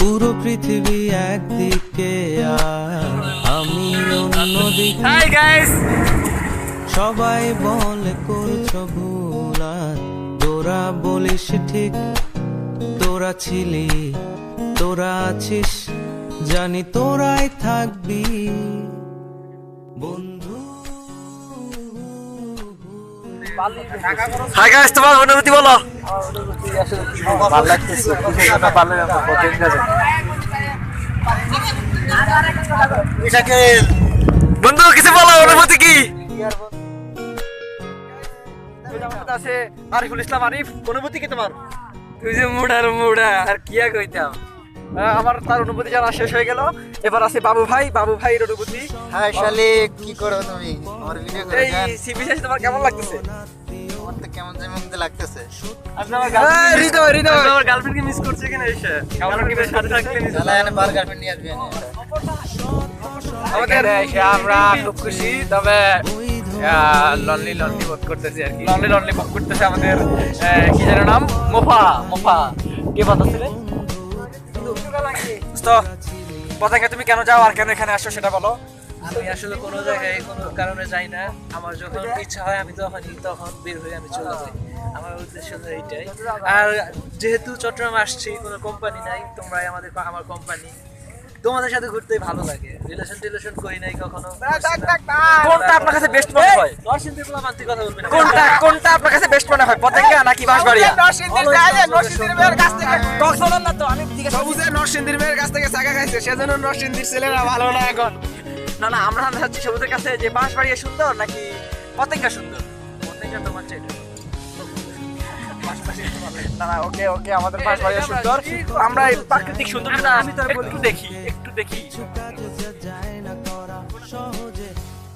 পুরো পৃথিবী একদিকে আর আমি অন্যদিকে। হাই গাইস, সবাই বলে করছো ভুল আর তোরা বলিস ঠিক। তোরা ছিলি, তোরা আছিস, জানি তোরাই থাকবি বন্ধু। হাই গাইস, তোমার অনুভূতি বলো। ভালো লাগতেছে, বন্ধু কিছু বলো, অনুভূতি কি? আছে আরিফুল ইসলাম। আরিফ, অনুভূতি কি তোমার? তুই যে মুড়া আর কিয়া কইতাম। আমার তার অনুভূতি জানা শেষ হয়ে গেল। এবার আছে বাবু ভাই। বাবু ভাইয়ের অনুভূতি। হ্যাঁ শালিক, কি করো তুমি? আমার ভিডিও করে এই দেন। সিবি শেষ তোমার কেমন লাগতেছে? আমার তো কেমন যেমন লাগতেছে। হৃদয় আমার গার্লফ্রেন্ডকে মিস করছে কিনা এসে? গার্লফ্রেন্ডকে সাথে থাকলে মিস শালা এনে বার গার্লফ্রেন্ড নিয়ে আসবে না। আমাদের আমরা খুব খুশি, তবে লনলি বোধ করতেছি আর কি। লনলি বুক করতেছে আমাদের কি যেন নাম, মোফা কে বাতাছিলেন? তো পতাকা তুমি কেন যাও আর কেন এখানে আসো সেটা বলো। আমি আসলে কোনো জায়গায় কোনো কারণে যাই না। আমার যখন ইচ্ছা হয় আমি তখন বের হয়ে আমি চলে যাই। আমার উদ্দেশ্য হলো এইটাই। আর যেহেতু চট্টগ্রাম আসছি, কোনো কোম্পানি নাই, তোমরাই আমার কোম্পানি। তোমাদের সাথে ঘুরতেই ভালো লাগে। রিলেশন করি নাই কখনো। কোনটা আপনার কাছে বেস্ট মনে হয়? নরসিংদীর পোলা মানতে কথা বলবি না। কোনটা আপনার কাছে বেস্ট মনে হয়, পতেঙ্গা নাকি বাঁশবাড়িয়া? নরসিংদীর মেয়ের কাছ থেকে কক্সবাজার না তো, আমি জিজ্ঞাসা করছি। সবুজে নরসিংদীর মেয়ের কাছ থেকে চাকা খাইছে, সেজন্য নরসিংদীর ছেলেরা ভালো না এখন। না আমরা হচ্ছে সবুজের কাছে যে বাঁশবাড়িয়া সুন্দর নাকি পতেঙ্গা সুন্দর? পতেঙ্গা তোমার চাইটা। না ওকে আমাদের বাঁশবাড়িয়া সুন্দর। আমরা এই প্রাকৃতিক সৌন্দর্যটা আমি তো একটু দেখি। যায় না করা সহজে,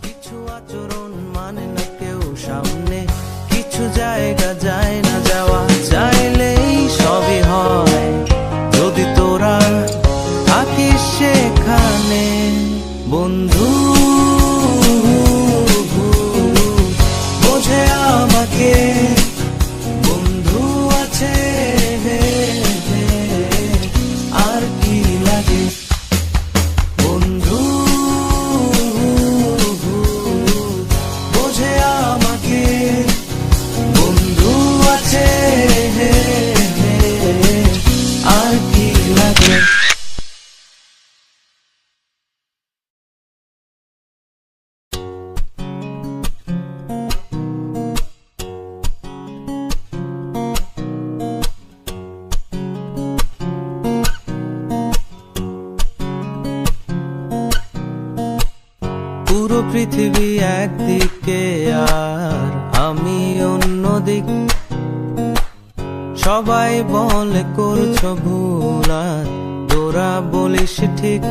কিছু আচরণ মানে না কেউ সামনে, কিছু জায়গা যায় না যাওয়া, চাইলেই সবই হয় যদি তোরা থাকিস সেখানে বন্ধু। বোঝে আমাকে বন্ধু আছে, আর কি লাগে বন্ধু। বোঝে আমাকে বন্ধু আছে, আর কি লাগে। পুরো পৃথিবী একদিকে আর আমি অন্যদিক। সবাই বলে করছো ভুল আর তোরা বলিস ঠিক।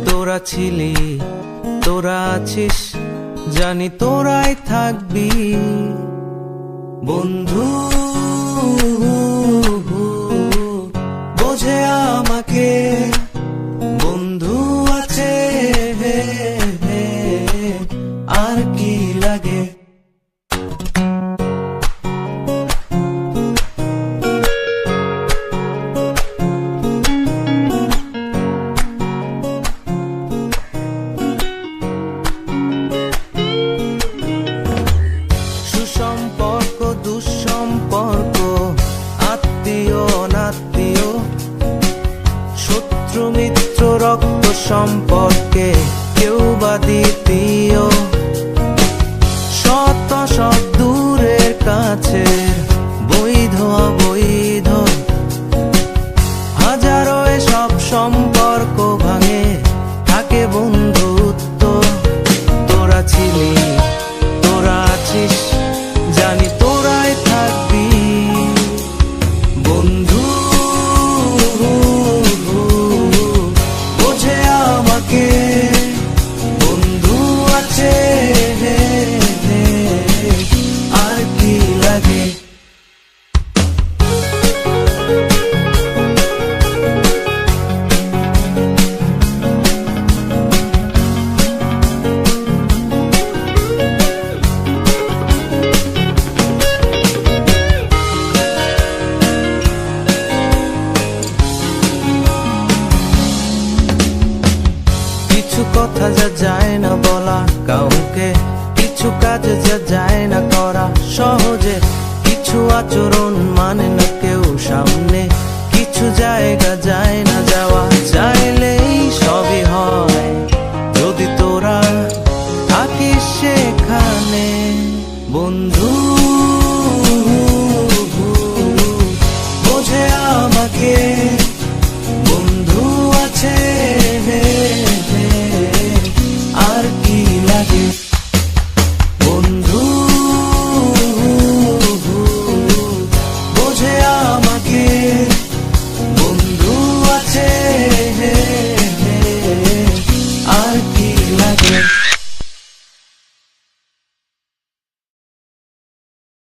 তোরা ছিলি, তোরা আছিস, জানি তোরাই থাকবি বন্ধু। বোঝে আমাকে বন্ধু আছে, আর কি লাগে। সুসম্পর্ক দুঃসম্পর্ক, আত্মীয় অনাত্মীয়, শত্রু মিত্র রক্ত সম্পর্কে কেউ বা দ্বিতীয়। শত দূরের কাছে, বৈধ অবৈধ, হাজারো এসব সম্পর্ক ভাঙে, থাকে বন্ধুত্ব। তোরা ছিলি, তোরা আছিস, জানি তোরাই থাকবি বন্ধু। বোঝে আমাকে বন্ধু কথা যা যায় না বলা কাউকে, কিছু কাজ যা যায় না করা সহজে, কিছু আচরণ মানে না কেউ সামনে, কিছু জায়গা যায় না যাওয়া, চাইলেই সবই হয় যদি তোরা থাকিস সেখানে। বন্ধু বোঝে আমাকে, বন্ধু আছে, আর কি লাগে। বন্ধু বোঝে আমাকে, বন্ধু আছে, আর কি লাগে।